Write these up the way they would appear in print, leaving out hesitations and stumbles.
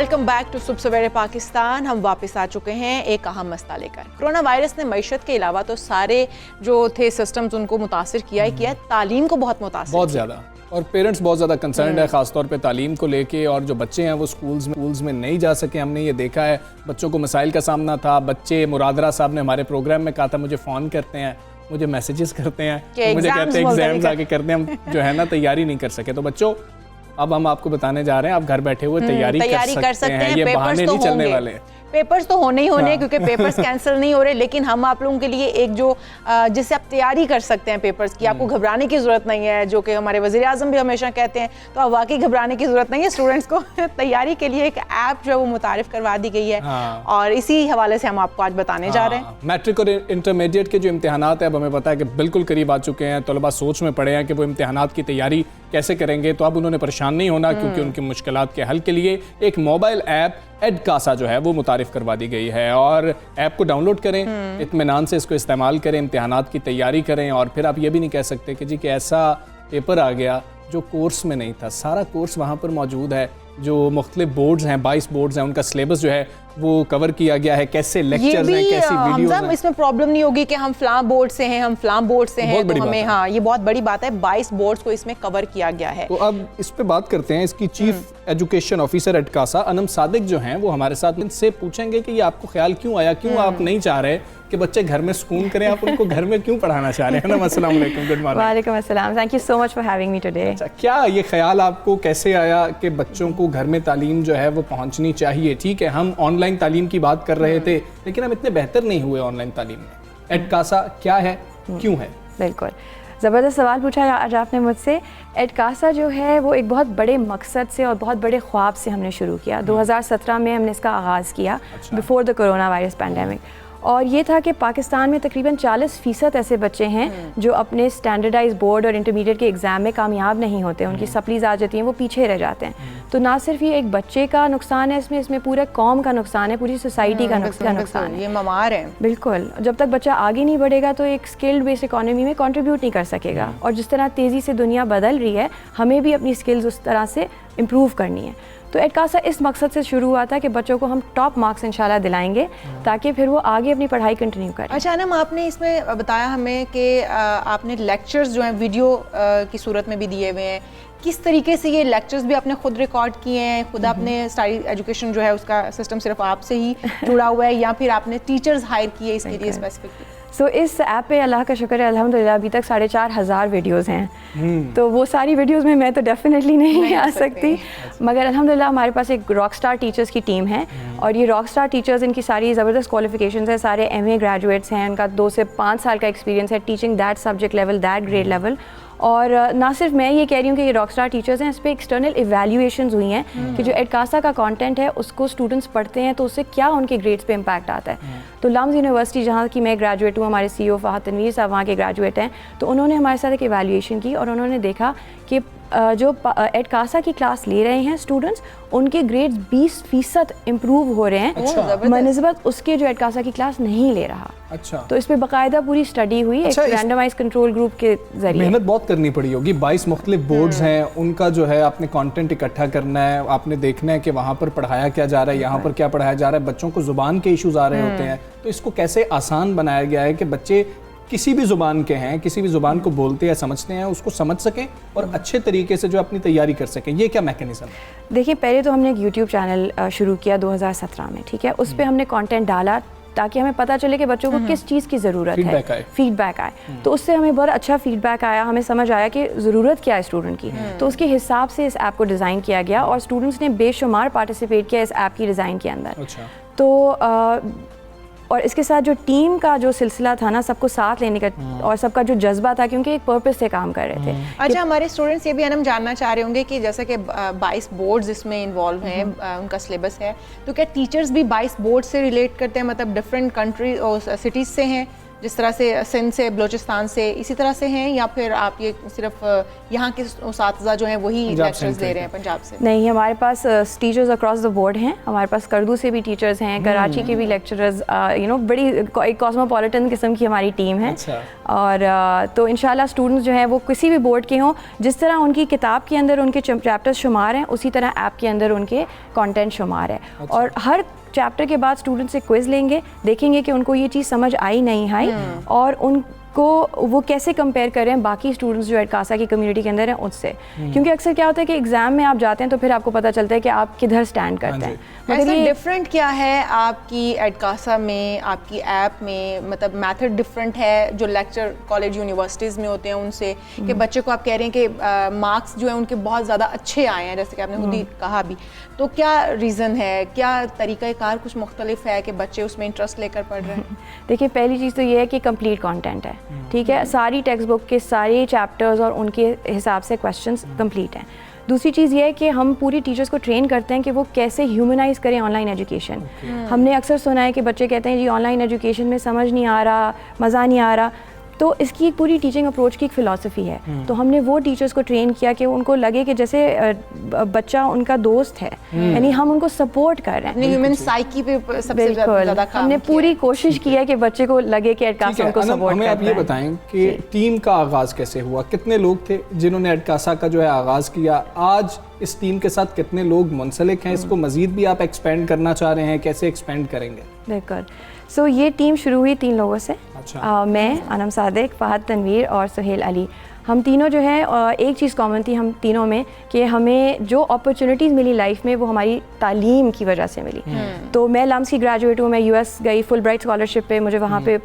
Welcome back to सुबह सवेरे पाकिस्तान। हम वापस आ चुके हैं एक अहम मसला लेकर। कोरोना वायरस ने मईशत के अलावा तो सारे जो थे सिस्टम्स उनको मुतासिर किया ही किया, तालीम को बहुत मुतासिर बहुत ज़्यादा, और पेरेंट्स बहुत ज़्यादा कंसर्न है ख़ासतौर पे तालीम को लेके। और जो बच्चे हैं वो स्कूल्स में नहीं जा सके, हमने ये देखा है। बच्चों को मसाइल का सामना था। बच्चे, मुरादरा साहब ने हमारे प्रोग्राम में कहा था, मुझे फ़ोन करते हैं, मुझे मैसेजेस करते हैं, तो मुझे कहते हैं एग्जाम्स आके करते हैं, हम जो है ना तैयारी नहीं कर सके। तो बच्चों, अब हम आपको बताने जा रहे हैं, आप घर बैठे हुए तैयारी कर सकते हैं। ये बहाने नहीं चलने वाले। पेपर्स तो होने ही होने, क्योंकि पेपर्स कैंसिल नहीं हो रहे, लेकिन हम आप लोगों के लिए एक जो जिससे आप तैयारी कर सकते हैं पेपर्स की, आपको घबराने की ज़रूरत नहीं है, जो कि हमारे वज़ीर आज़म भी हमेशा कहते हैं। तो अब वाकई घबराने की ज़रूरत नहीं है। स्टूडेंट्स को तैयारी के लिए एक ऐप जो है वो मुतारिफ करवा दी गई है। और इसी हवाले से हम आपको आज बताने जा रहे हैं। मैट्रिक और इंटरमीडिएट के जो इम्तिहानात है, अब हमें पता है कि बिल्कुल करीब आ चुके हैं। तलबा सोच में पड़े हैं कि वो इम्तिहानात की तैयारी कैसे करेंगे। तो अब उन्होंने परेशान नहीं होना, क्योंकि उनकी मुश्किलात के हल के लिए एक मोबाइल ऐप एडकासा जो है वो मुतारिफ करवा दी गई है। और ऐप को डाउनलोड करें, इत्मीनान से इसको इस्तेमाल करें, इम्तिहानात की तैयारी करें। और फिर आप ये भी नहीं कह सकते कि जी कि ऐसा पेपर आ गया जो कोर्स में नहीं था। सारा कोर्स वहाँ पर मौजूद है। जो मुख्तलिफ बोर्ड्स हैं, 22 बोर्ड्स हैं, उनका सिलेबस जो है वो कवर किया गया है। कैसे लेक्चर्स हैं, कैसी वीडियोस हैं। इसमें प्रॉब्लम नहीं होगी कि हम फलां बोर्ड से हैं, हम फलां बोर्ड से हैं, तो हमें ये बहुत बड़ी बात है। 22 बोर्ड्स को इसमें कवर किया गया है। तो अब इस पे बात करते हैं। इसकी चीफ एजुकेशन ऑफिसर एडकासा अनम सादिक जो हैं वो हमारे साथ इनसे पूछेंगे कि ये आपको ख्याल क्यों आया, क्यों आप नहीं चाह रहे कि बच्चे घर में सुकून करें, आप उनको घर में क्यों पढ़ाना चाह रहे हैं। अस्सलाम वालेकुम, गुड मॉर्निंग। वालेकुम अस्सलाम, thank you so much for having me today. अच्छा, क्या ये ख्याल आपको कैसे आया कि बच्चों को घर में तालीम जो है वो पहुंचनी चाहिए? ठीक है, हम ऑनलाइन तालीम की बात कर रहे थे, लेकिन हम इतने बेहतर नहीं हुए ऑनलाइन तालीम में। एडकासा क्या है, क्यों है? बिल्कुल ज़बरदस्त सवाल पूछा आज आपने मुझसे। एडकासा जो है वो एक बहुत बड़े मकसद से और बहुत बड़े ख्वाब से हमने शुरू किया। 2017 में हमने इसका आगाज़ किया, before the corona virus pandemic. और ये था कि पाकिस्तान में तकरीबन 40% ऐसे बच्चे हैं जो अपने स्टैंडर्डाइज बोर्ड और इंटरमीडिएट के एग्ज़ाम में कामयाब नहीं होते, उनकी सप्लीज आ जाती हैं, वो पीछे रह जाते हैं। तो ना सिर्फ ये एक बच्चे का नुकसान है, इसमें पूरे कौम का नुकसान है, पूरी सोसाइटी का नुकसान है। ये ममार है। बिल्कुल, जब तक बच्चा आगे नहीं बढ़ेगा तो एक स्किल्ड बेस्ड इकोनॉमी में कंट्रीब्यूट नहीं कर सकेगा। और जिस तरह तेज़ी से दुनिया बदल रही है, हमें भी अपनी स्किल्स उस तरह से इम्प्रूव करनी है। तो एडकासा इस मकसद से शुरू हुआ था कि बच्चों को हम टॉप मार्क्स इंशाल्लाह दिलाएंगे, ताकि फिर वो आगे अपनी पढ़ाई कंटिन्यू करें। अच्छा अनम, आपने इसमें बताया हमें कि आपने लेक्चर्स जो हैं वीडियो की सूरत में भी दिए हुए हैं। किस तरीके से ये लेक्चर्स भी आपने खुद रिकॉर्ड किए हैं? खुद आपने स्टडी एजुकेशन जो है उसका सिस्टम सिर्फ आपसे ही जुड़ा हुआ है, या फिर आपने टीचर्स हायर किए इसके लिए स्पेसिफिकली? सो इस ऐप पे अल्लाह का शुक्र है, अल्हम्दुलिल्लाह अभी तक 4500 वीडियोज़ हैं। तो वो सारी वीडियोज़ में मैं तो डेफिनेटली नहीं आ सकती, मगर अल्हम्दुलिल्लाह हमारे पास एक रॉक स्टार टीचर्स की टीम है। और ये रॉक स्टार टीचर्स, इनकी सारी ज़बरदस्त क्वालिफिकेशंस है, सारे MA ग्रेजुएट्स हैं, इनका 2 से 5 साल का एक्सपीरियंस है teaching that subject level, that grade level. और ना सिर्फ मैं ये कह रही हूँ कि ये रॉकस्टार टीचर्स हैं, इस पर एक्सटर्नल इवैल्यूएशंस हुई हैं कि जो एडकासा का कंटेंट है उसको स्टूडेंट्स पढ़ते हैं तो उससे क्या उनके ग्रेड्स पे इम्पैक्ट आता है। तो लम्स यूनिवर्सिटी, जहाँ की मैं ग्रेजुएट हूँ, हमारे CEO फ़हद तनवीर साहब वहाँ के ग्रेजुएट हैं, तो उन्होंने हमारे साथ एक इवैल्यूएशन की और उन्होंने देखा कि जो एडकासा की क्लास ले रहे हैं स्टूडेंट्स, उनके ग्रेड्स 20% इम्प्रूव हो रहे हैं बनस्बत उसके जो एडकासा की क्लास नहीं ले रहा। अच्छा, तो इस पे बाकायदा पूरी स्टडी हुई, एक रैंडमाइज कंट्रोल ग्रुप के जरिए। मेहनत बहुत करनी पड़ी होगी। 22 मुख्तलिफ बोर्ड्स हैं, उनका जो है आपने कंटेंट इकट्ठा करना है, आपने देखना है कि वहाँ पर पढ़ाया क्या जा रहा है, यहाँ पर क्या पढ़ाया जा रहा है। बच्चों को ज़ुबान के इशूज़ आ रहे होते हैं, तो इसको कैसे आसान बनाया गया है कि बच्चे किसी भी ज़ुबान के हैं, किसी भी ज़ुबान को बोलते या समझते हैं, उसको समझ सकें और अच्छे तरीके से जो अपनी तैयारी कर सकें। ये क्या मैकेनिज़्म है? देखिए, पहले तो हमने एक YouTube चैनल शुरू किया 2017 में, ठीक है। उस पर हमने कंटेंट डाला ताकि हमें पता चले कि बच्चों को किस चीज़ की ज़रूरत है, फीडबैक आए। तो उससे हमें बहुत अच्छा फीडबैक आया, हमें समझ आया कि ज़रूरत क्या है स्टूडेंट की। तो उसके हिसाब से इस ऐप को डिज़ाइन किया गया और स्टूडेंट्स ने बेशुमार पार्टिसिपेट किया इस ऐप की डिज़ाइन के अंदर। अच्छा। तो और इसके साथ जो टीम का जो सिलसिला था ना, सबको साथ लेने का और सबका जो जज्बा था, क्योंकि एक पर्पस से काम कर रहे थे। अच्छा, हमारे स्टूडेंट्स ये भी हम जानना चाह रहे होंगे कि जैसे कि 22 बोर्ड्स इसमें इन्वॉल्व हैं, उनका सिलेबस है, तो क्या टीचर्स भी 22 बोर्ड से रिलेट करते हैं, मतलब डिफरेंट कंट्री और सिटीज़ से हैं? जिस तरह से सिंध से, बलूचिस्तान से, इसी तरह से हैं, या फिर आप ये सिर्फ यहाँ के उस्ताद जो हैं वही लेक्चर्स दे रहे हैं पंजाब से? नहीं, हमारे पास टीचर्स अक्रॉस द बोर्ड हैं। हमारे पास करदू से भी टीचर्स हैं, कराची के भी लेक्चरर्स, बड़ी एक कॉस्मोपॉलिटन किस्म की हमारी टीम है। और तो इंशाल्लाह स्टूडेंट्स जो हैं वो किसी भी बोर्ड के हों, जिस तरह उनकी किताब के अंदर उनके चैप्टर्स शुमार हैं, उसी तरह ऐप के अंदर उनके कंटेंट शुमार है। और हर चैप्टर के बाद स्टूडेंट से क्विज लेंगे, देखेंगे कि उनको ये चीज़ समझ आई नहीं आई, और उनको वो कैसे कंपेयर करें बाकी स्टूडेंट्स जो एडकासा की कम्युनिटी के अंदर हैं उससे। क्योंकि अक्सर क्या होता है कि एग्ज़ाम में आप जाते हैं तो फिर आपको पता चलता है कि आप किधर स्टैंड करते हैं। ऐसा डिफरेंट क्या है आपकी एडकासा में, आपकी ऐप में, मतलब मेथड डिफरेंट है जो लेक्चर कॉलेज यूनिवर्सिटीज़ में होते हैं उनसे, कि बच्चे को आप कह रहे हैं कि मार्क्स जो है उनके बहुत ज़्यादा अच्छे आए हैं, जैसे कि आपने खुद ही कहा भी, तो क्या रीज़न है, क्या तरीक़ाकार कुछ मुख्तलिफ है कि बच्चे उसमें इंटरेस्ट लेकर पढ़ रहे हैं? देखिए, पहली चीज़ तो ये है कि कंप्लीट कंटेंट है, ठीक है, सारी टेक्स्ट बुक के सारे चैप्टर्स और उनके हिसाब से क्वेश्चंस कंप्लीट हैं। दूसरी चीज़ ये है कि हम पूरी टीचर्स को ट्रेन करते हैं कि वो कैसे ह्यूमनाइज करें ऑनलाइन एजुकेशन। हमने अक्सर सुना है कि बच्चे कहते हैं जी ऑनलाइन एजुकेशन में समझ नहीं आ रहा, मज़ा नहीं आ रहा, तो इसकी एक पूरी टीचिंग अप्रोच की एक फ़िलासफ़ी है। तो हमने वो टीचर्स को ट्रेन किया कि उनको लगे कि जैसे बच्चा उनका दोस्त है, यानी हम उनको सपोर्ट कर रहे हैं। ह्यूमन साइकी पे सबसे ज़्यादा काम हमने पूरी कोशिश की है कि बच्चे को लगे कि एडकासा उनको सपोर्ट करता है। हमें आप ये बताएं कि टीम का आगाज़ कैसे हुआ, कितने लोग थे जिन्होंने एडकासा का जो है आगाज़ किया, आज इस टीम के साथ कितने लोग मुंसलिक हैं, इसको मज़ीद भी आप एक्सपेंड करना चाह रहे हैं, कैसे एक्सपेंड करेंगे? बिल्कुल। सो ये टीम शुरू हुई 3 लोगों से। अच्छा। मैं, अनम सादिक, फ़हद तनवीर और सुहेल अली। हम तीनों जो है एक चीज़ कॉमन थी हम तीनों में कि हमें जो अपॉर्चुनिटीज़ मिली लाइफ में वो हमारी तालीम की वजह से मिली। तो मैं लम्स की ग्रेजुएट हूँ, मैं यूएस गई फुल ब्राइट स्कॉलरशिप पे, मुझे वहाँ पे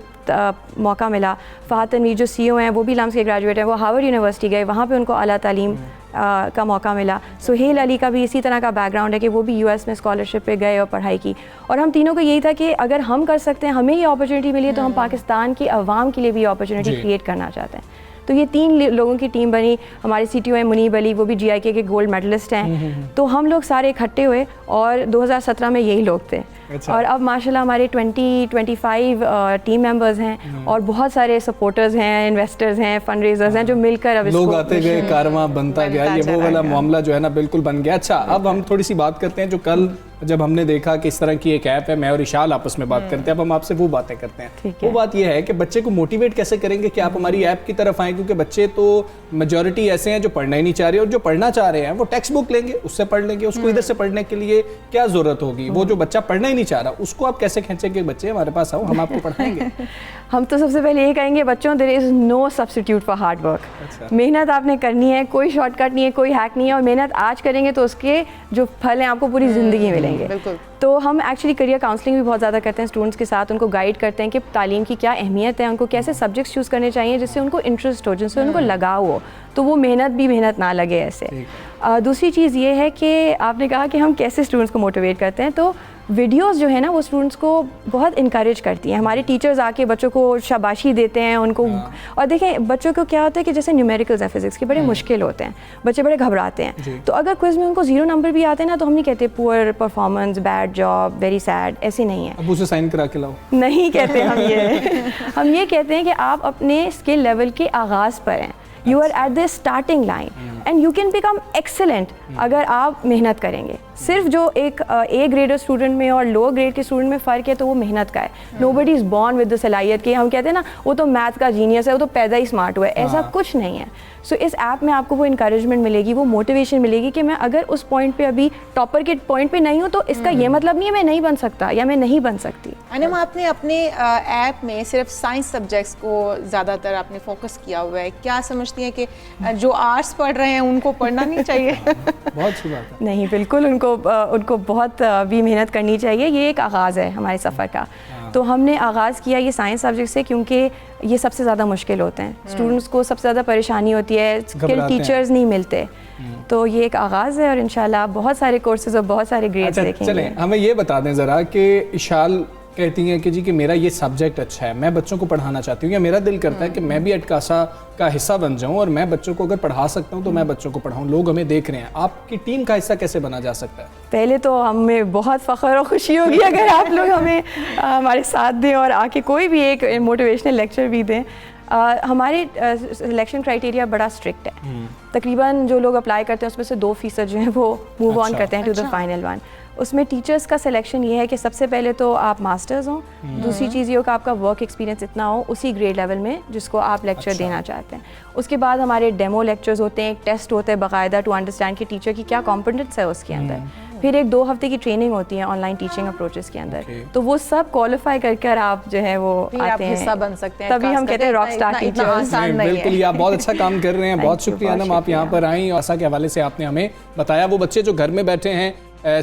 मौका मिला। फ़हद तनवीर जो सीईओ हैं वो भी लम्स के ग्रेजुएट हैं, वो हार्वर्ड यूनिवर्सिटी गए, वहाँ पे उनको आला तालीम का मौका मिला। सुहेल अली का भी इसी तरह का बैकग्राउंड है कि वो भी यूएस में स्कॉलरशिप पे गए और पढ़ाई की। और हम तीनों को यही था कि अगर हम कर सकते हैं, हमें ये अपॉर्चुनिटी मिली है, तो हम पाकिस्तान की आवाम के लिए भी ये अपॉर्चुनिटी क्रिएट करना चाहते हैं। तो ये 3 लोगों की टीम बनी। हमारे सीटीओ हैं मुनीब अली, वो भी जीआईके के गोल्ड मेडलिस्ट हैं। तो हम लोग सारे इकट्ठे हुए और 2017 में यही लोग थे। अच्छा। और अब माशाल्लाह हमारे 20-25 टीम मेंबर्स हैं और बहुत सारे सपोर्टर्स हैं, इन्वेस्टर्स हैं, फंड रेजर्स हैं जो मिलकर अब लोग आते गए, कारवां बनता गया, ये वो वाला मामला जो है ना बिल्कुल बन गया। अच्छा, अब हम थोड़ी सी बात करते हैं जो कल जब हमने देखा कि इस तरह की एक ऐप है, मैं और इशाल आपस में बात करते हैं, अब हम आपसे वो बातें करते हैं। वो बात ये है कि बच्चे को मोटिवेट कैसे करेंगे कि आप हमारी ऐप की तरफ आएँ, क्योंकि बच्चे तो मेजॉरिटी ऐसे हैं जो पढ़ना ही नहीं चाह रहे, और जो पढ़ना चाह रहे हैं वो टेक्स्ट बुक लेंगे, उससे पढ़ लेंगे, उसको इधर से पढ़ने के लिए क्या ज़रूरत होगी। वो जो बच्चा पढ़ना ही नहीं चाह रहा, उसको आप कैसे खींचेंगे, बच्चे हमारे पास आओ, हम आपको पढ़ाएंगे? हम तो सबसे पहले ये कहेंगे बच्चों, there is no substitute for hard work. मेहनत आपने करनी है, कोई शॉर्टकट नहीं है, कोई हैक नहीं है, और मेहनत आज करेंगे तो उसके जो फल हैं आपको पूरी ज़िंदगी मिलेंगे। तो हम एक्चुअली करियर काउंसलिंग भी बहुत ज़्यादा करते हैं स्टूडेंट्स के साथ, उनको गाइड करते हैं कि तालीम की क्या अहमियत है, उनको कैसे सब्जेक्ट्स चूज़ करने चाहिए जिससे उनको इंटरेस्ट हो, जिससे उनको लगाव हो, तो वो मेहनत ना लगे ऐसे। दूसरी चीज़ ये है कि आपने कहा कि हम कैसे स्टूडेंट्स को मोटिवेट करते हैं, तो वीडियोस जो है ना वो स्टूडेंट्स को बहुत इनकरेज करती हैं। हमारे टीचर्स आके बच्चों को शाबाशी देते हैं उनको। और देखें बच्चों को क्या होता है कि जैसे न्यूमेरिकल्स हैं फिजिक्स के, बड़े मुश्किल होते हैं, बच्चे बड़े घबराते हैं। तो अगर क्विज में उनको 0 नंबर भी आते हैं ना, तो हम नहीं कहते poor performance, bad job, very sad, ऐसे नहीं है। अब उसे साइन करा के लाओ, नहीं कहते हम ये हम ये कहते हैं कि आप अपने स्किल लेवल के आगाज़ पर हैं, you are at the starting line and you can become excellent अगर आप मेहनत करेंगे। सिर्फ जो एक ए ग्रेडर स्टूडेंट में और लो ग्रेड के स्टूडेंट में फ़र्क है तो वो मेहनत का है। Nobody is born with the सलाहियत कि हम कहते हैं ना वो तो मैथ का जीनियस है, वो तो पैदा ही स्मार्ट हुआ है, ऐसा कुछ नहीं है। सो इस ऐप में आपको वो इंकरेजमेंट मिलेगी, वो मोटिवेशन मिलेगी कि मैं अगर उस पॉइंट पे अभी टॉपर के पॉइंट पे नहीं हूँ तो इसका ये मतलब नहीं है मैं नहीं बन सकता या मैं नहीं बन सकती। अनम, आपने अपने ऐप में सिर्फ साइंस सब्जेक्ट्स को ज़्यादातर आपने फोकस किया हुआ है, क्या समझती हैं कि जो आर्ट्स पढ़ रहे हैं उनको पढ़ना नहीं चाहिए? बहुत अच्छी बात है। नहीं, बिल्कुल उनको बहुत भी मेहनत करनी चाहिए। ये एक आगाज़ है हमारे सफ़र का। तो हमने आगाज़ किया ये साइंस सब्जेक्ट से क्योंकि ये सबसे ज़्यादा मुश्किल होते हैं, स्टूडेंट्स को सबसे ज़्यादा परेशानी होती है, स्किल टीचर्स नहीं मिलते। तो ये एक आगाज़ है और इंशाल्लाह बहुत सारे कोर्सेज और बहुत सारे ग्रेड्स देखेंगे। चलें, हमें ये बता दें ज़रा कि इशाल कहती हैं कि जी कि मेरा ये सब्जेक्ट अच्छा है, मैं बच्चों को पढ़ाना चाहती हूँ, या मेरा दिल करता है कि मैं भी एटकासा का हिस्सा बन जाऊँ और मैं बच्चों को अगर पढ़ा सकता हूँ तो मैं बच्चों को पढ़ाऊँ, लोग हमें देख रहे हैं, आपकी टीम का हिस्सा कैसे बना जा सकता है? पहले तो हमें बहुत फ़ख्र और खुशी होगी अगर आप लोग हमें हमारे साथ दें और आके कोई भी एक मोटिवेशनल लेक्चर भी दें। हमारे सिलेक्शन क्राइटेरिया बड़ा स्ट्रिक्ट है। तकरीबन जो लोग अप्लाई करते हैं उसमें से 2% जो हैं वो मूव ऑन करते हैं टू द फाइनल वन। उसमें टीचर्स का सिलेक्शन ये है कि सबसे पहले तो आप मास्टर्स हों, दूसरी चीज़ ये हो कि आपका वर्क एक्सपीरियंस इतना हो उसी ग्रेड लेवल में जिसको आप लेक्चर देना चाहते हैं। उसके बाद हमारे डेमो लेक्चर्स होते हैं, एक टेस्ट होता है बाकायदा टू अंडरस्टैंड कि टीचर की क्या कॉम्पिटेंस है उसके अंदर। फिर एक 2 हफ्ते की ट्रेनिंग होती है ऑनलाइन टीचिंग अप्रोचेस के अंदर। तो वो सब क्वालिफाई कर आप जो है वो आते हैं, हिस्सा बन सकते हैं, तभी हम कहते हैं रॉक स्टार टीचर्स। बिल्कुल, आप बहुत अच्छा काम कर रहे हैं, बहुत शुक्रिया अनम, आप यहाँ पर आई और आशा के हवाले से आपने हमें बताया। वो बच्चे जो घर में बैठे हैं,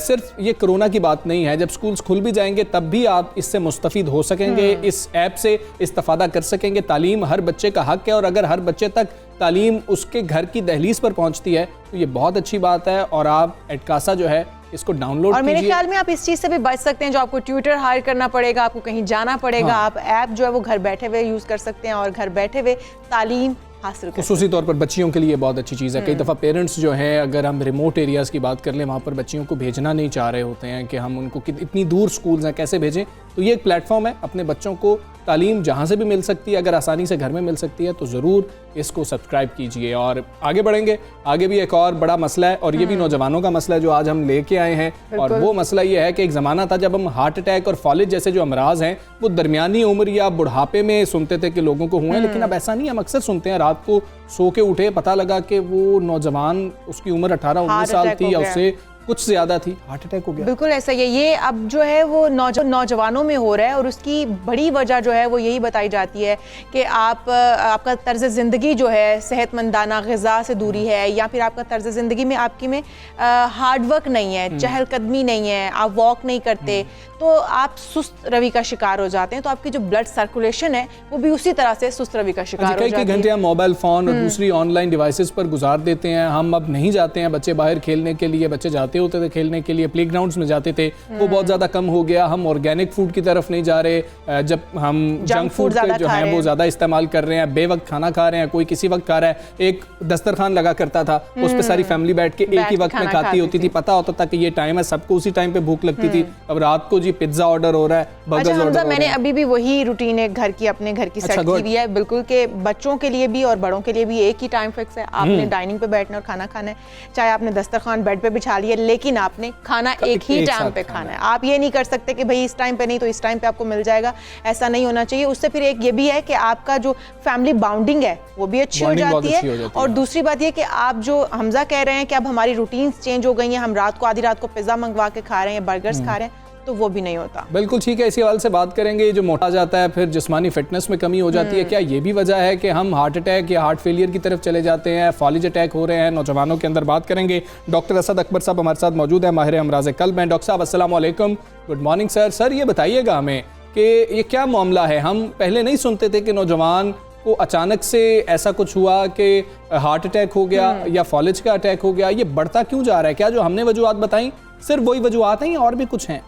सिर्फ ये कोरोना की बात नहीं है, जब स्कूल्स खुल भी जाएंगे तब भी आप इससे मुस्तफ़ीद हो सकेंगे, इस ऐप से इस्तेफादा कर सकेंगे। तालीम हर बच्चे का हक है और अगर हर बच्चे तक तालीम उसके घर की दहलीज पर पहुंचती है तो ये बहुत अच्छी बात है। और आप एटकासा जो है इसको डाउनलोड और मेरे ख्याल में आप इस चीज़ से भी बच सकते हैं, जो आपको ट्यूटर हायर करना पड़ेगा, आपको कहीं जाना पड़ेगा, आप ऐप जो है वो घर बैठे हुए यूज़ कर सकते हैं और घर बैठे हुए तालीम हासिल कर। खुसूसी तौर पर बच्चियों के लिए बहुत अच्छी चीज़ है। कई दफ़ा पेरेंट्स जो हैं, अगर हम रिमोट एरियाज़ की बात कर लें, वहाँ पर बच्चियों को भेजना नहीं चाह रहे होते हैं कि हम उनको इतनी दूर स्कूल्स हैं कैसे भेजें, तो ये एक प्लेटफॉर्म है, अपने बच्चों को तालीम जहाँ से भी मिल सकती है, अगर आसानी से घर में मिल सकती है तो ज़रूर इसको सब्सक्राइब कीजिए। और आगे बढ़ेंगे, आगे भी एक और बड़ा मसला है और ये भी नौजवानों का मसला है जो आज हम लेके आए हैं। और वो मसला ये है कि एक ज़माना था जब हम हार्ट अटैक और फॉलेज जैसे जो अमराज हैं वो दरमियानी उम्र या बुढ़ापे में सुनते थे कि लोगों को हुए, लेकिन अब ऐसा नहीं है। हम अक्सर सुनते हैं रात को सो के उठे, पता लगा कि वो नौजवान, उसकी उम्र 18-19 साल थी या उससे कुछ ज़्यादा थी, हार्ट अटैक हो गया। बिल्कुल ऐसा ही है। ये अब जो है वो नौजवानों में हो रहा है और उसकी बड़ी वजह जो है वो यही बताई जाती है कि आपका तर्ज ज़िंदगी जो है सेहतमंदाना ग़िज़ा से दूरी है, या फिर आपका तर्ज ज़िंदगी में आपकी में हार्ड वर्क नहीं है, चहलकदमी नहीं है, आप वॉक नहीं करते, तो आप सुस्त रवि का शिकार हो जाते हैं। तो आपकी जो ब्लड सर्कुलेशन है वो भी उसी तरह से सुस्त रवि का शिकार हो जाती है। कई घंटे हम मोबाइल फ़ोन और दूसरी ऑनलाइन डिवाइसेस पर गुजार देते हैं। हम अब नहीं जाते हैं, बच्चे बाहर खेलने के लिए, बच्चे जाते होते थे खेलने के लिए, प्ले ग्राउंड्स में जाते थे, वो बहुत ज़्यादा कम हो गया। हम ऑर्गेनिक फूड की तरफ नहीं जा रहे, जब हम जंक फूड जो है वो ज़्यादा इस्तेमाल कर रहे हैं, बेवक्त खाना खा रहे हैं, कोई किसी वक्त खा रहा है। एक दस्तरखान लगा करता था, उस पर सारी फैमिली बैठ के एक ही वक्त में खाती होती थी, पता होता था कि ये टाइम है, सबको उसी टाइम पे भूख लगती थी। अब रात को जी पिज्जा ऑर्डर हो रहा है, बर्गर्स ऑर्डर हो रहा है। मैंने अभी भी वही रूटीन है घर की, अपने घर की सेट की हुई है बिल्कुल, के बच्चों के लिए भी और बड़ों के लिए भी एक ही टाइम फिक्स है। आपने डाइनिंग पे बैठना और खाना खाना है, चाहे आपने दस्तरखान बेड पे बिछा लिया, लेकिन आपने खाना एक ही टाइम पे खाना है। आप ये नहीं कर सकते कि भाई इस टाइम पे नहीं तो इस टाइम पे आपको मिल जाएगा, ऐसा नहीं होना चाहिए। उससे फिर एक ये भी है कि आपका जो फैमिली बाउंडिंग है वो भी अच्छी हो जाती है। और दूसरी बात ये कि आप जो हमजा कह रहे हैं कि अब हमारी रूटीन्स चेंज हो गई हैं, हम रात को आधी रात को पिज्जा मंगवा के खा रहे हैं, बर्गर्स खा रहे हैं, तो वो भी नहीं होता। बिल्कुल ठीक है, इसी हवाले से बात करेंगे। जो मोटा जाता है, फिर जिस्मानी फिटनेस में कमी हो जाती है, क्या ये भी वजह है कि हम हार्ट अटैक या हार्ट फेलियर की तरफ चले जाते हैं, फॉलेज अटैक हो रहे हैं नौजवानों के अंदर? बात करेंगे। डॉक्टर असद अकबर साहब हमारे साथ मौजूद है, माहिर अमराज कल्ब हैं। डॉक्टर साहब अस्सलाम वालेकुम, गुड मॉर्निंग सर। सर ये बताइएगा हमें कि ये क्या मामला है? हम पहले नहीं सुनते थे कि नौजवान को अचानक से ऐसा कुछ हुआ कि हार्ट अटैक हो गया या फॉलेज का अटैक हो गया, ये बढ़ता क्यों जा रहा है? क्या जो हमने वजूहात बताई सिर्फ वही वजूहात हैं या और भी कुछ हैं?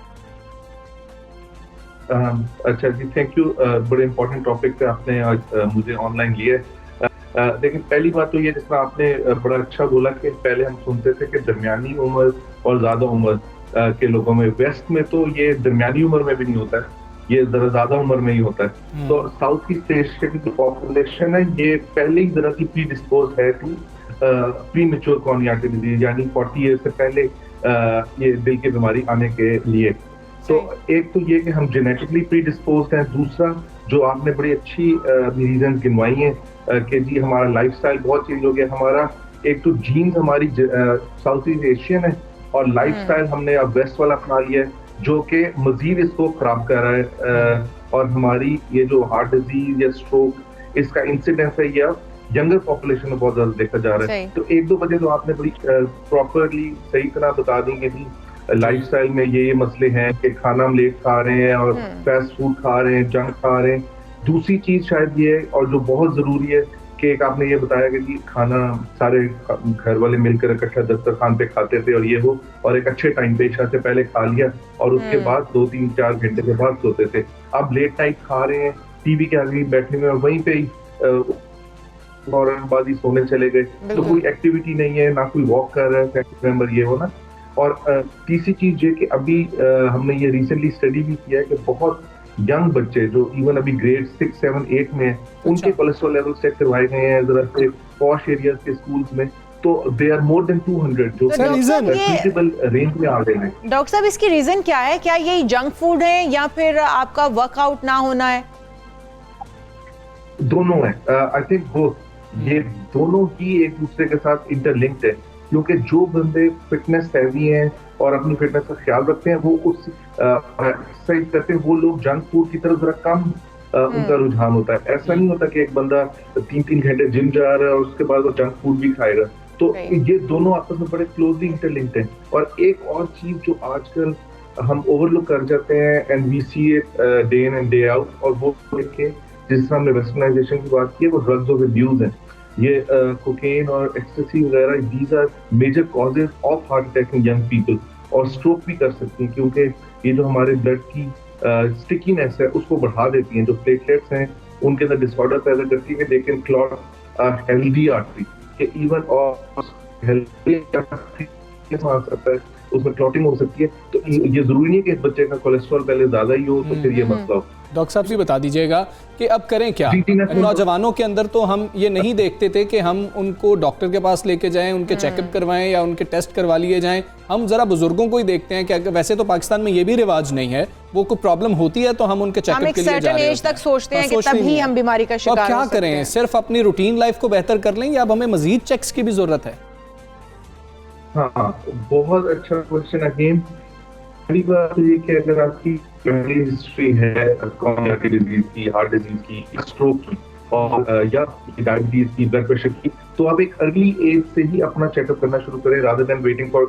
अच्छा जी, थैंक यू। बड़े इंपॉर्टेंट टॉपिक पे आपने आज मुझे ऑनलाइन लिया। लेकिन पहली बात तो ये, जिसमें आपने बड़ा अच्छा बोला कि पहले हम सुनते थे कि दरमियानी उम्र और ज़्यादा उम्र के लोगों में, वेस्ट में तो ये दरमियानी उम्र में भी नहीं होता है, ये ज़रा ज़्यादा उम्र में ही होता है। तो साउथ ईस्ट एशिया की जो पॉपुलेशन है ये पहले ही ज़रा सी प्री डिस्पोज है टू प्री मेच्योर कॉर्नियाटिक डिजीज, यानी 40 ईयर से पहले ये दिल की बीमारी आने के लिए। तो एक तो ये कि हम जेनेटिकली प्री डिस्पोज हैं, दूसरा जो आपने बड़ी अच्छी रीजन गिनवाई हैं कि जी हमारा लाइफस्टाइल बहुत चेंज हो गया। हमारा एक तो जीन्स हमारी साउथ ईस्ट एशियन है और लाइफस्टाइल हमने अब वेस्ट वाला अपना लिया है, जो कि मजीद इसको खराब कर रहा है। और हमारी ये जो हार्ट डिजीज या स्ट्रोक, इसका इंसिडेंस है ये यंगर पॉपुलेशन में बहुत ज्यादा देखा जा रहा है। तो एक दो वजह तो आपने बड़ी प्रॉपरली सही तरह बता दी कि लाइफस्टाइल में ये मसले हैं कि खाना हम लेट खा रहे हैं और फास्ट फूड खा रहे हैं, जंक खा रहे हैं। दूसरी चीज शायद ये है, और जो बहुत जरूरी है, कि एक आपने ये बताया कि जी खाना सारे घर वाले मिलकर इकट्ठा दस्तरखान पे खाते थे और ये वो, और एक अच्छे टाइम पे इशा से पहले खा लिया और उसके बाद 2-3-4 घंटे के बाद सोते थे। अब लेट नाइट खा रहे हैं, टीवी के आगे बैठने में वहीं पे ही फौरनबाजी सोने चले गए, तो कोई एक्टिविटी नहीं है, ना कोई वॉक कर रहा है फैमिली मेंबर, ये हो ना। और तीसरी चीज ये कि अभी हमने ये रिसेंटली स्टडी भी किया है कि बहुत यंग बच्चे जो इवन अभी ग्रेड 6, 7, 8 में हैं, उनके कोलेस्ट्रॉल लेवल चेक करवाए गए हैं जरा से पॉश एरियाज के स्कूल्स में, तो दे आर मोर देन 200 जो ट्रीटेबल रेंज में आ गए हैं। डॉक्टर साहब, इसकी रीजन क्या है? क्या ये जंक फूड है या फिर आपका वर्कआउट ना होना है? दोनों है, आई थिंक बोथ। ये दोनों ही एक दूसरे के साथ इंटरलिंक्ड है, क्योंकि जो बंदे फिटनेस हैवी हैं और अपनी फिटनेस का ख्याल रखते हैं, वो उस एक्सरसाइज करते हैं, वो लोग जंक फूड की तरफ जरा कम उनका रुझान होता है। ऐसा नहीं होता कि एक बंदा 3-3 घंटे जिम जा रहा है और उसके बाद वो जंक फूड भी खाएगा। तो ये दोनों आपस में बड़े क्लोजली इंटरलिंक्ड हैं। और एक और चीज जो आजकल हम ओवरलुक कर जाते हैं, and we see it day in and day out, और वो देखें जिस तरह हमने वेस्टर्नाइजेशन की बात की है, वो ड्रग्स ऑफ अब्यूज है। ये कोकेन और एक्सटेसी वगैरह, these are major causes of heart attack in young people, और स्ट्रोक भी कर सकती हैं, क्योंकि ये जो हमारे ब्लड की स्टिकीनेस है उसको बढ़ा देती हैं। जो प्लेटलेट्स हैं उनके अंदर डिसऑर्डर पैदा करती है, they can clot healthy artery, कि इवन और हेल्दी आर्टरी आ सकता है, उसमें क्लॉटिंग हो सकती है। तो ये जरूरी नहीं है कि इस बच्चे का कोलेस्ट्रॉल पहले ज्यादा ही हो तो फिर ये मसला हो। डॉक्टर साहब जी बता दीजिएगा कि अब करें क्या? नौजवानों के अंदर तो हम ये नहीं देखते थे कि हम उनको डॉक्टर के पास लेके जाएं, उनके चेकअप करवाएं या उनके टेस्ट करवा लिए जाएं। हम जरा बुजुर्गों को ही देखते हैं कि वैसे तो पाकिस्तान में ये भी रिवाज नहीं है, वो कोई प्रॉब्लम होती है तो हम उनके चेकअप के लिए जा रहे हैं, एज तक सोचते हैं कि तभी हम बीमारी का शिकार हो सकते हैं। अब क्या करें? सिर्फ अपनी रूटीन लाइफ को बेहतर कर लें या अब हमें मजीद चेक्स की भी जरूरत है? हाँ, बहुत अच्छा क्वेश्चन अगेन। पहली बात ये कि अगर आपकी फैमिली हिस्ट्री है कॉर्निया की डिजीज की, हार्ट डिजीज की, स्ट्रोक की और या डायबिटीज की, ब्लड प्रेशर की, तो आप एक अर्ली एज से ही अपना चेकअप करना शुरू करें, rather than waiting for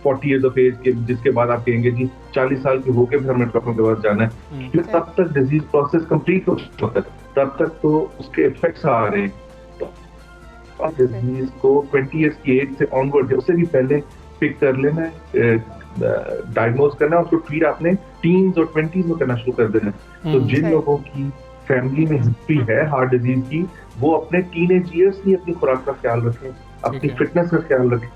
40 years of age के, जिसके बाद आप कहेंगे जी 40 साल के होके फिर हमें डॉक्टर के पास जाना है। फिर तब तक डिजीज प्रोसेस कंप्लीट हो चुका है, तब तक तो उसके इफेक्ट्स आ रहे हैं। तो डिजीज को 20 इयर्स की एज से ऑनवर्ड, उससे भी पहले पिक कर लेना है, डायग्नोज करना है, उसको ट्रीट आपने टीन्स और 20s में करना शुरू कर देना है। तो जिन लोगों की फैमिली में हिस्ट्री है हार्ट डिजीज की, वो अपने टीनेज ईयर्स ही अपनी खुराक का ख्याल रखें, अपनी फिटनेस का ख्याल रखें,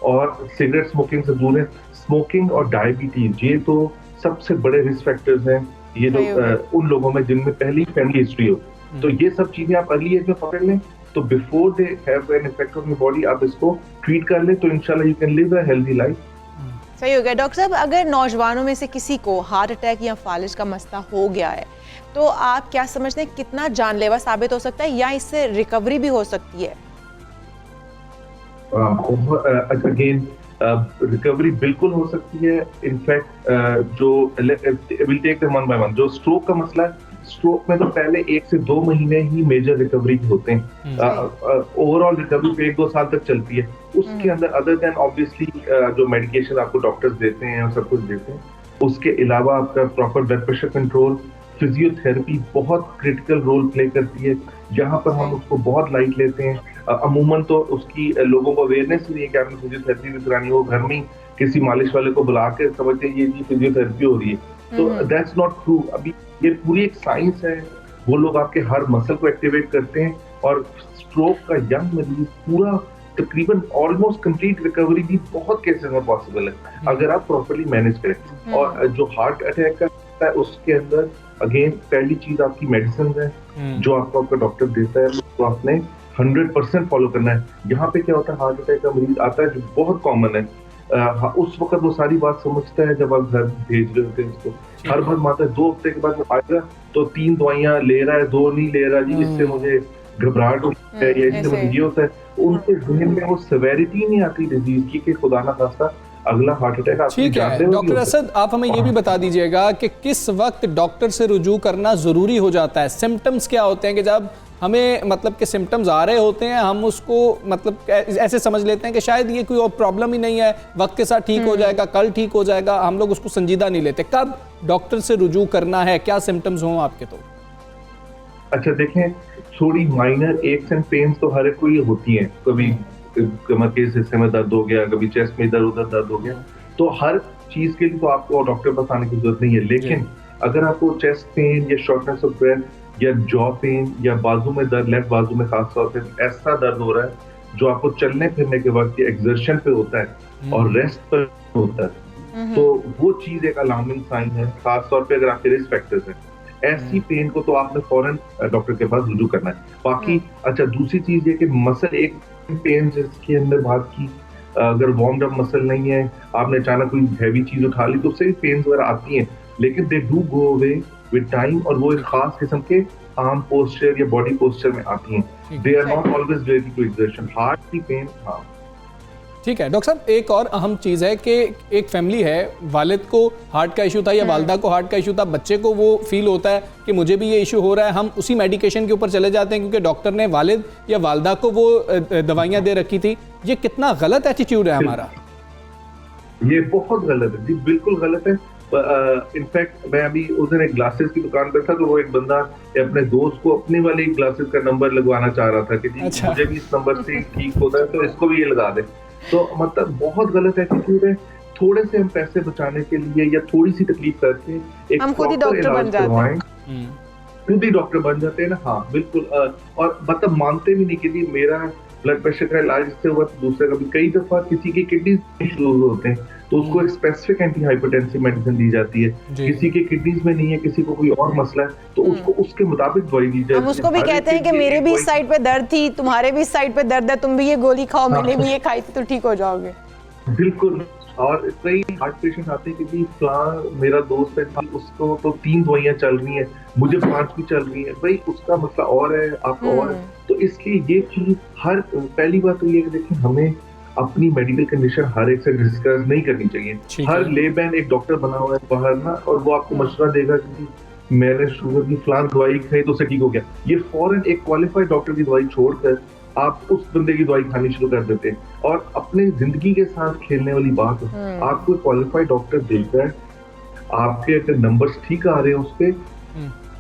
और सिगरेट स्मोकिंग से दूर है। स्मोकिंग और डायबिटीज ये तो सबसे बड़े रिस्क फैक्टर्स हैं, ये जो उन लोगों में जिनमें पहली फैमिली हिस्ट्री हो। तो ये सब चीजें आप अर्ली एज में पकड़ लें, तो before they have an effect on your body आप इसको ट्रीट कर लें, तो इंशाल्लाह you can live a healthy life. सही हो गया। डॉक्टर साहब, अगर नौजवानों में से किसी को हार्ट अटैक या फालिज का मसला हो गया है, तो आप क्या समझते हैं कितना जानलेवा साबित हो सकता है या इससे रिकवरी भी हो सकती है? अगेन रिकवरी बिल्कुल हो सकती है। इनफैक्ट जो will take them one by one. जो स्ट्रोक का मसला है, स्ट्रोक में तो पहले 1 से 2 महीने ही मेजर रिकवरी होते हैं, ओवरऑल रिकवरी 1-2 साल तक चलती है। उसके अंदर अदर देन ऑब्वियसली जो मेडिकेशन आपको डॉक्टर्स देते हैं और सब कुछ देते हैं, उसके अलावा आपका proper blood pressure control, physiotherapy बहुत क्रिटिकल रोल प्ले करती है, जहां पर हम उसको बहुत लाइट लेते हैं। अमूमन तो उसकी लोगों को अवेयरनेस ही नहीं है कि आपने फिजियोथेरेपी भी करानी हो, घर में किसी मालिश वाले को बुला के समझते हैं ये जी फिजियोथेरेपी हो रही है, तो दैट्स नॉट ट्रू। अभी ये पूरी एक साइंस है, वो लोग आपके हर मसल को एक्टिवेट करते हैं, और स्ट्रोक का यंग मरीज पूरा तकरीबन ऑलमोस्ट कंप्लीट रिकवरी भी बहुत केसेस में पॉसिबल है, अगर आप प्रॉपर्ली मैनेज करें। और जो हार्ट अटैक का है उसके अंदर अगेन पहली चीज आपकी मेडिसिन है, जो आपको आपका डॉक्टर देता है, तो आपने 100% फॉलो करना है। यहाँ पे क्या होता है, हार्ट अटैक का मरीज आता है जो बहुत कॉमन है, उस वक्त वो सारी बात समझता है जब आप घर भेज रहे होते हैं उसको। हर बार माता 2 हफ्ते के बाद वो आएगा तो 3 दवाइयां ले रहा है, 2 नहीं ले रहा जी, इससे मुझे घबराहट होती है या इससे मुझे ये होता है। उनके ज़हन में वो सेवेरिटी नहीं आती डिजीज की कि खुदा ना खास्ता अगला हार्ट अटैक आपको। ठीक है डॉक्टर असद, आप हमें ये भी बता दीजिएगा कि किस वक्त डॉक्टर से रुजू करना ज़रूरी हो जाता है? सिम्टम्स क्या होते हैं कि जब हमें मतलब के सिम्टम्स आ रहे होते हैं, हम उसको मतलब ऐसे समझ लेते हैं कि शायद ये कोई और प्रॉब्लम ही नहीं है, वक्त के साथ ठीक हो जाएगा, कल ठीक हो जाएगा, हम लोग उसको संजीदा नहीं लेते। कब डॉक्टर से रुजू करना है, क्या सिम्टम्स हों आपके? तो अच्छा देखें, थोड़ी माइनर एक्स एंड पेन्स तो हर एक को ये होती हैं, कभी कमर के इस हिस्से में दर्द हो गया, कभी चेस्ट में इधर उधर दर्द हो गया, तो हर चीज के लिए तो आपको डॉक्टर के पास आने की जरूरत नहीं है। लेकिन अगर आपको चेस्ट पेन या शॉर्टनेस ऑफ ब्रेथ या जॉ पेन या बाजू में दर्द, लेफ्ट बाजू में खास तौर पे ऐसा दर्द हो रहा है जो आपको चलने फिरने के वक्त या एक्सर्शन पे होता है और रेस्ट पर होता है, तो वो चीज एक अलार्मिंग साइन है, खास तौर पे अगर आपके रिस्क फैक्टर्स हैं। ऐसी पेन को तो आपने फौरन डॉक्टर के पास रुजू करना है। बाकी अच्छा दूसरी चीज ये कि मसल एक पेन जिसके अंदर बात की, अगर वार्म्ड अप मसल नहीं है, आपने अचानक कोई हैवी चीज उठा ली तो उससे भी पेन्स वगैरह आती हैं, लेकिन they do go away with time, और वो एक खास किस्म के आर्म पोस्चर या बॉडी पोस्चर में आती हैं। They are not always related to exertion. Heart की पेन, हाँ ठीक है डॉक्टर साहब, एक और अहम चीज़ है कि एक फैमिली है, वालिद को हार्ट का इशू था या वालदा को हार्ट का इशू था, बच्चे को वो फील होता है कि मुझे भी ये इशू हो रहा है, हम उसी मेडिकेशन के ऊपर चले जाते हैं क्योंकि डॉक्टर ने वालिद या वालदा को वो दवाइयाँ दे रखी थी। ये कितना गलत एटीट्यूड है हमारा? ये बहुत गलत है जी, बिल्कुल गलत है। इनफैक्ट मैं अभी उस दिन एक ग्लासेस की दुकान पर था, तो वो एक बंदा अपने दोस्त को अपने वाले ग्लासेस का नंबर लगवाना चाह रहा था कि जी अच्छा। मुझे भी इस नंबर से ठीक होता है तो इसको भी ये लगा दे। तो मतलब बहुत गलत एटीट्यूड है। थोड़े से हम पैसे बचाने के लिए या थोड़ी सी तकलीफ करके एक हम खुद ही डॉक्टर बन जाते हैं, खुद ही डॉक्टर बन जाते हैं ना। हाँ बिल्कुल। और मतलब मानते भी नहीं कि जी मेरा ब्लड प्रेशर का इलाज इससे हुआ तो दूसरे का भी। कई दफा किसी के किडनी इश्यूज होते हैं तो उसको एक स्पेसिफिक एंटी हाइपरटेंसिव मेडिसिन दी जाती है, किसी के किडनीज में नहीं है, किसी को कोई और मसला है तो उसको उसके मुताबिक दवाई दी जाती है। हम उसको भी कहते हैं कि मेरे भी इस साइड पे दर्द थी, तुम्हारे भी इस साइड पे दर्द है, तुम भी ये गोली खाओ, मैंने भी ये खाई थी तो ठीक हो जाओगे। बिल्कुल। और कई हार्ट पेशेंट आते हैं कि जी फलां मेरा दोस्त है, उसको तो 3 दवाइयां चल रही हैं, मुझे 5 भी चल रही है। भाई उसका मसला और है, आपका और है। तो इसलिए ये चीज हर पहली बात तो ये कि देखिए हमें अपनी मेडिकल कंडीशन हर एक से डिस्कस नहीं करनी चाहिए। हर लेबैन एक डॉक्टर बना हुआ है बाहर ना, और वो आपको मशवरा देगा कि मैंने शुगर की फलां दवाई खाई तो उससे ठीक हो गया। ये फौरन एक क्वालिफाइड डॉक्टर की दवाई छोड़कर आप उस बंदे की दवाई खानी शुरू कर देते हैं और अपने जिंदगी के साथ खेलने वाली बात है। आपको क्वालिफाइड डॉक्टर देखता है, आपके अगर नंबर्स ठीक आ रहे हैं उस पे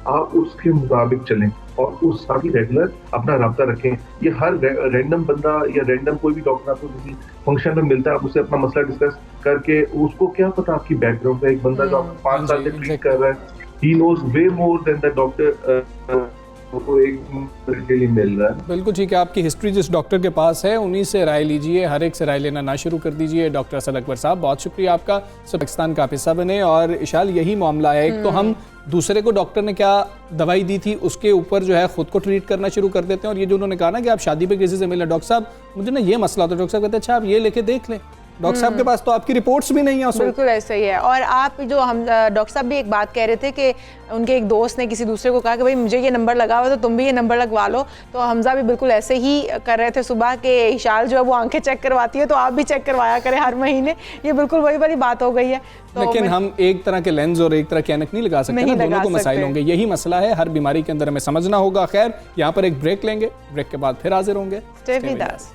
आप उसके मुताबिक चलें और उस साथ ही रेगुलर अपना राब्ता रखें। ये हर रैंडम बंदा या रैंडम कोई भी डॉक्टर आपको किसी फंक्शन में मिलता है, आप उससे अपना मसला डिस्कस करके, उसको क्या पता आपकी बैकग्राउंड का। एक बंदा जो आपको 5 साल से ट्रीट कर रहा है, he knows way more than the doctor को एक के लिए मिल रहा है। बिल्कुल ठीक है। आपकी हिस्ट्री जिस डॉक्टर के पास है उन्हीं से राय लीजिए, हर एक से राय लेना ना शुरू कर दीजिए। डॉक्टर असद अकबर साहब बहुत शुक्रिया आपका, सब पाकिस्तान का हिस्सा बने। और इशाल यही मामला है, एक तो हम दूसरे को डॉक्टर ने क्या दवाई दी थी उसके ऊपर जो है खुद को ट्रीट करना शुरू कर देते हैं। और ये जो उन्होंने कहा ना कि आप शादी पे किसी से मिले, डॉक्टर साहब मुझे ना ये मसला होता है, डॉक्टर साहब कहते हैं अच्छा आप ये लेके देख लें। डॉक्टर साहब के पास तो आपकी रिपोर्ट्स भी नहीं है। बिल्कुल ऐसा ही है। और आप जो हम डॉक्टर साहब भी एक बात कह रहे थे कि उनके एक दोस्त ने किसी दूसरे को कहा कि भाई मुझे ये नंबर लगा हुआ तो तुम भी ये नंबर लगवा लो, तो हमजा भी बिल्कुल ऐसे ही कर रहे थे सुबह के इशाल जो है वो आंखें चेक करवाती है तो आप भी चेक करवाया करें हर महीने। ये बिल्कुल वही वाली बात हो गई है। तो लेकिन हम एक तरह के लेंस और एक तरह के ऐनक नहीं लगा सकते ना, दोनों को मसाइल होंगे। यही मसला है, हर बीमारी के अंदर हमें समझना होगा। खैर यहाँ पर एक ब्रेक लेंगे, ब्रेक के बाद फिर हाजिर होंगे। Stay with us.